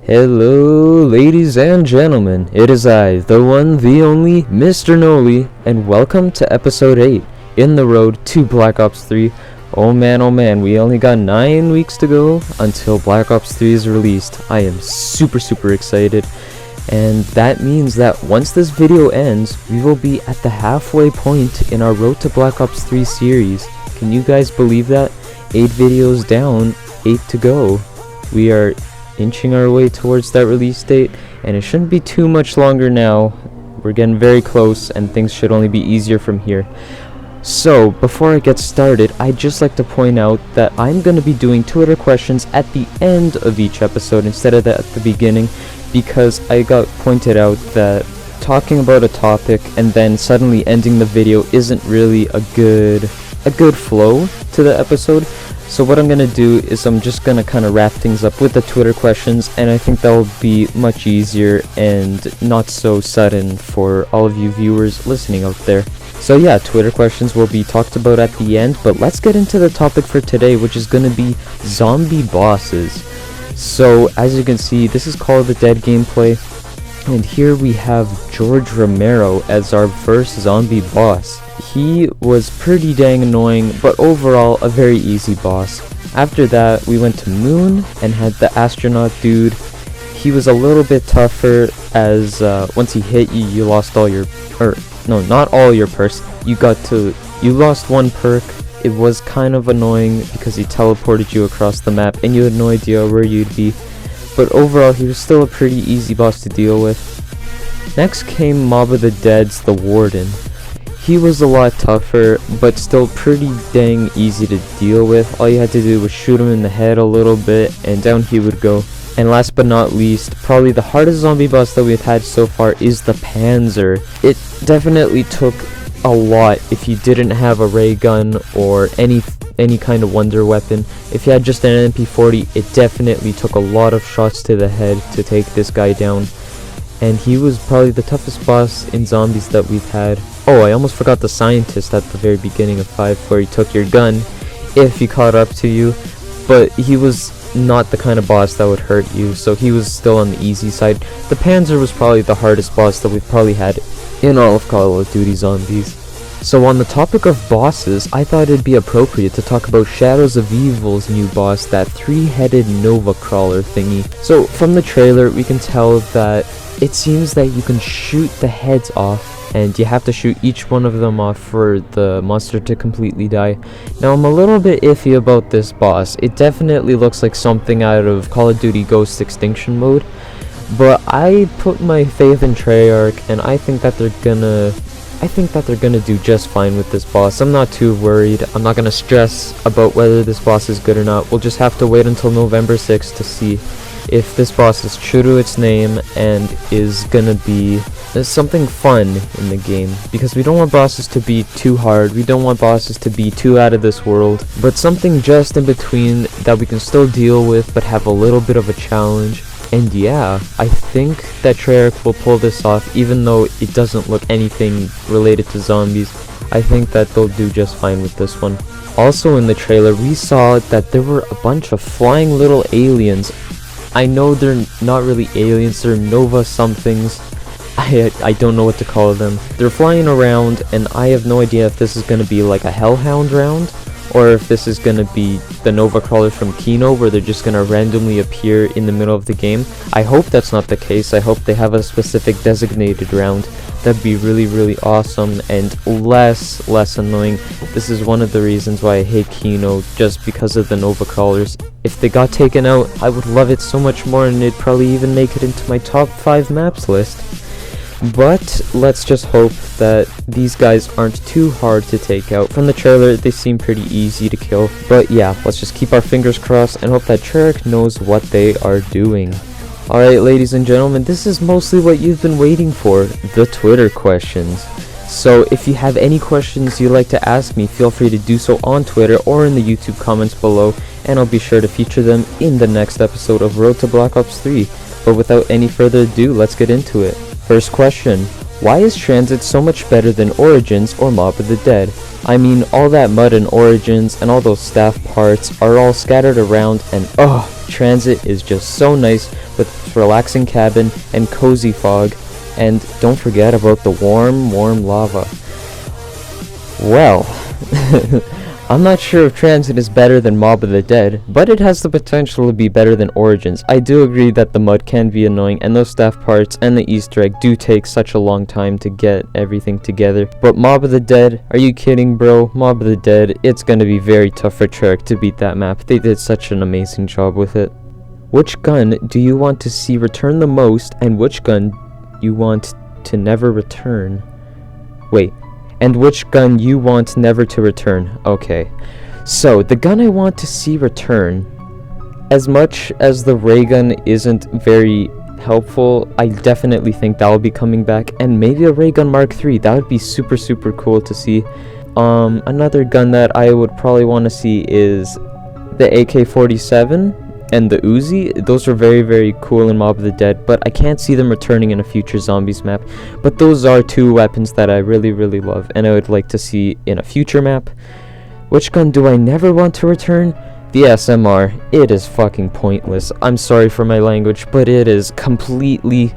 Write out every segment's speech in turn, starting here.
Hello, ladies and gentlemen. It is I, the one, the only, Mr. Noli, and welcome to episode 8, in the road to Black Ops 3. Oh man, we only got 9 weeks to go until Black Ops 3 is released. I am super excited, and that means that once this video ends, we will be at the halfway point in our Road to Black Ops 3 series. Can you guys believe that? 8 videos down, 8 to go. We are inching our way towards that release date, and it shouldn't be too much longer now. We're getting very close, and things should only be easier from here. So before I get started, I'd just like to point out that I'm going to be doing Twitter questions at the end of each episode instead of at the beginning, because I got pointed out that talking about a topic and then suddenly ending the video isn't really a good flow to the episode. So what I'm gonna do is I'm just gonna kind of wrap things up with the Twitter questions, and I think that will be much easier and not so sudden for all of you viewers listening out there. So yeah, Twitter questions will be talked about at the end, but let's get into the topic for today, which is gonna be zombie bosses. So as you can see, this is called the Dead gameplay, and here we have George Romero as our first zombie boss. He was pretty dang annoying, but overall a very easy boss. After that, we went to Moon and had the astronaut dude. He was a little bit tougher, as once he hit you, you lost all your, not all your perks. You lost one perk. It was kind of annoying because he teleported you across the map and you had no idea where you'd be. But overall, he was still a pretty easy boss to deal with. Next came Mob of the Dead's the Warden. He was a lot tougher, but still pretty dang easy to deal with. All you had to do was shoot him in the head a little bit, and down he would go. And last but not least, probably the hardest zombie boss that we've had so far is the Panzer. It definitely took a lot if you didn't have a ray gun or any kind of wonder weapon. If you had just an MP40, it definitely took a lot of shots to the head to take this guy down. And he was probably the toughest boss in zombies that we've had. Oh, I almost forgot the scientist at the very beginning of 5, where he took your gun if he caught up to you, but he was not the kind of boss that would hurt you, so he was still on the easy side. The Panzer was probably the hardest boss that we've probably had in all of Call of Duty Zombies. So on the topic of bosses, I thought it'd be appropriate to talk about Shadows of Evil's new boss, that 3-headed Nova Crawler thingy. So from the trailer, we can tell that it seems that you can shoot the heads off, and you have to shoot each one of them off for the monster to completely die. Now, I'm a little bit iffy about this boss. It definitely looks like something out of Call of Duty Ghost Extinction mode, but I put my faith in Treyarch, and I think that they're gonna do just fine with this boss. I'm not too worried. I'm not gonna stress about whether this boss is good or not. We'll just have to wait until November 6th to see if this boss is true to its name and is gonna be something fun in the game, because we don't want bosses to be too hard, we don't want bosses to be too out of this world, but something just in between that we can still deal with but have a little bit of a challenge. And yeah, I think that Treyarch will pull this off, even though it doesn't look anything related to zombies. I think that they'll do just fine with this one. Also in the trailer, we saw that there were a bunch of flying little aliens. I know they're not really aliens, they're Nova somethings. I don't know what to call them. They're flying around, and I have no idea if this is going to be like a Hellhound round, or if this is going to be the Nova Crawlers from Kino, where they're just going to randomly appear in the middle of the game. I hope that's not the case. I hope they have a specific designated round. That'd be really awesome and less annoying. This is one of the reasons why I hate Kino, just because of the Nova Crawlers. If they got taken out, I would love it so much more, and it'd probably even make it into my top 5 maps list. But let's just hope that these guys aren't too hard to take out. From the trailer, they seem pretty easy to kill. But yeah, let's just keep our fingers crossed and hope that Treyarch knows what they are doing. Alright, ladies and gentlemen, this is mostly what you've been waiting for, the Twitter questions. So if you have any questions you'd like to ask me, feel free to do so on Twitter or in the YouTube comments below, and I'll be sure to feature them in the next episode of Road to Black Ops 3. But without any further ado, let's get into it. First question: why is Transit so much better than Origins or Mob of the Dead? I mean, all that mud in Origins and all those staff parts are all scattered around, and Transit is just so nice with its relaxing cabin and cozy fog. And don't forget about the warm lava. Well, I'm not sure if Transit is better than Mob of the Dead, but it has the potential to be better than Origins. I do agree that the mud can be annoying, and those staff parts and the Easter egg do take such a long time to get everything together. But Mob of the Dead, are you kidding, bro? Mob of the Dead, it's gonna be very tough for Treyarch to beat that map. They did such an amazing job with it. Which gun do you want to see return the most, and which gun you want to never return? Wait. And which gun you want never to return. Okay, so the gun I want to see return, as much as the ray gun isn't very helpful, I definitely think that will be coming back, and maybe a ray gun Mark III. That would be super cool to see. Another gun that I would probably want to see is the AK-47 and the Uzi. Those are very cool in Mob of the Dead, but I can't see them returning in a future Zombies map. But those are two weapons that I really love, and I would like to see in a future map. Which gun do I never want to return? The SMR. It is fucking pointless. I'm sorry for my language, but it is completely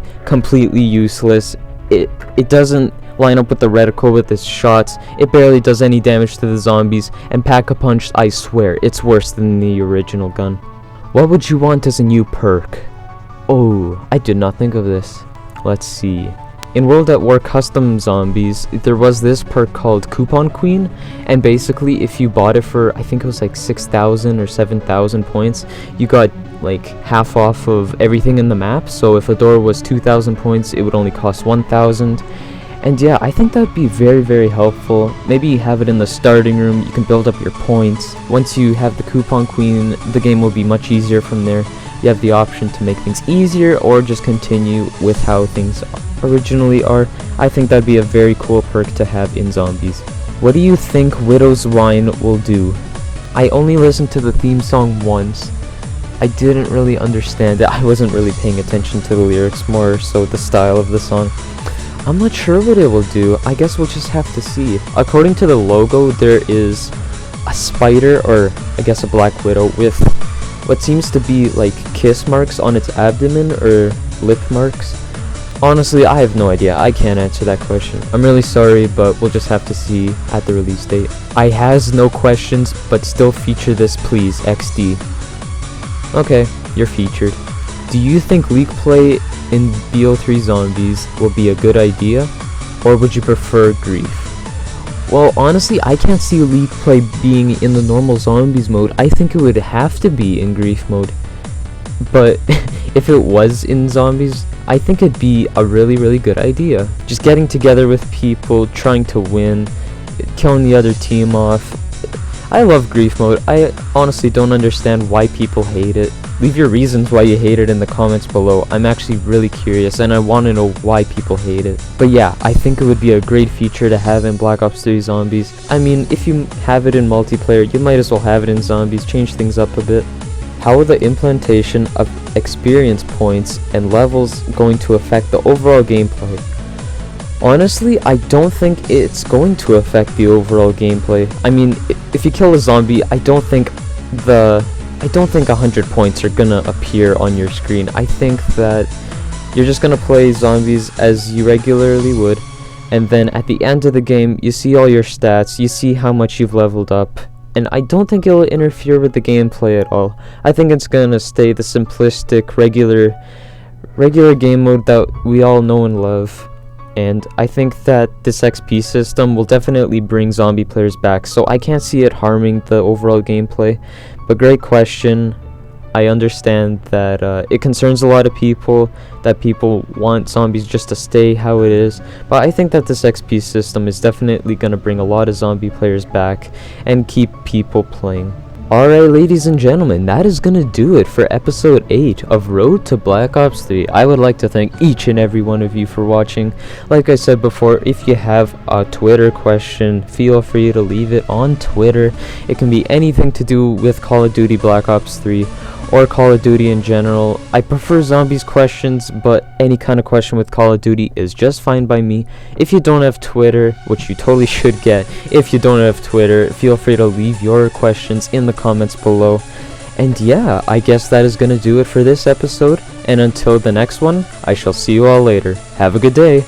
useless. It doesn't line up with the reticle with its shots. It barely does any damage to the zombies, and Pack-a-Punch, I swear, it's worse than the original gun. What would you want as a new perk? Oh, I did not think of this. Let's see. In World at War Custom Zombies, there was this perk called Coupon Queen, and basically if you bought it for, I think it was like 6,000 or 7,000 points, you got like half off of everything in the map. So if a door was 2,000 points, it would only cost 1,000. And yeah, I think that would be very helpful. Maybe you have it in the starting room, you can build up your points. Once you have the Coupon Queen, the game will be much easier from there. You have the option to make things easier or just continue with how things originally are. I think that'd be a very cool perk to have in Zombies. What do you think Widow's Wine will do? I only listened to the theme song once. I didn't really understand it. I wasn't really paying attention to the lyrics, more so the style of the song. I'm not sure what it will do. I guess we'll just have to see. According to the logo, there is a spider, or I guess a black widow, with what seems to be like kiss marks on its abdomen, or lip marks. Honestly, I have no idea. I can't answer that question. I'm really sorry, but we'll just have to see at the release date. I has no questions, but still feature this please, XD. Okay, you're featured. Do you think league play in BO3 Zombies will be a good idea, or would you prefer Grief? Well, honestly, I can't see league play being in the normal Zombies mode. I think it would have to be in Grief mode. But if it was in Zombies, I think it'd be a really good idea. Just getting together with people, trying to win, killing the other team off. I love Grief mode. I honestly don't understand why people hate it. Leave your reasons why you hate it in the comments below. I'm actually really curious, and I want to know why people hate it. But yeah, I think it would be a great feature to have in Black Ops 3 Zombies. I mean, if you have it in multiplayer, you might as well have it in Zombies, change things up a bit. How are the implementation of experience points and levels going to affect the overall gameplay? Honestly, I don't think it's going to affect the overall gameplay. I mean, if you kill a zombie, I don't think 100 points are gonna appear on your screen. I think that you're just gonna play zombies as you regularly would, and then at the end of the game, you see all your stats, you see how much you've leveled up, and I don't think it'll interfere with the gameplay at all. I think it's gonna stay the simplistic, regular game mode that we all know and love. And I think that this XP system will definitely bring zombie players back, so I can't see it harming the overall gameplay. But great question. I understand that it concerns a lot of people, that people want zombies just to stay how it is, but I think that this XP system is definitely going to bring a lot of zombie players back and keep people playing. Alright, ladies and gentlemen, that is gonna do it for episode 8 of Road to Black Ops 3. I would like to thank each and every one of you for watching. Like I said before, if you have a Twitter question, feel free to leave it on Twitter. It can be anything to do with Call of Duty Black Ops 3 or Call of Duty in general. I prefer zombies questions, but any kind of question with Call of Duty is just fine by me. If you don't have Twitter, which you totally should get, if you don't have Twitter, feel free to leave your questions in the comments below. And yeah, I guess that is gonna do it for this episode, and until the next one, I shall see you all later. Have a good day.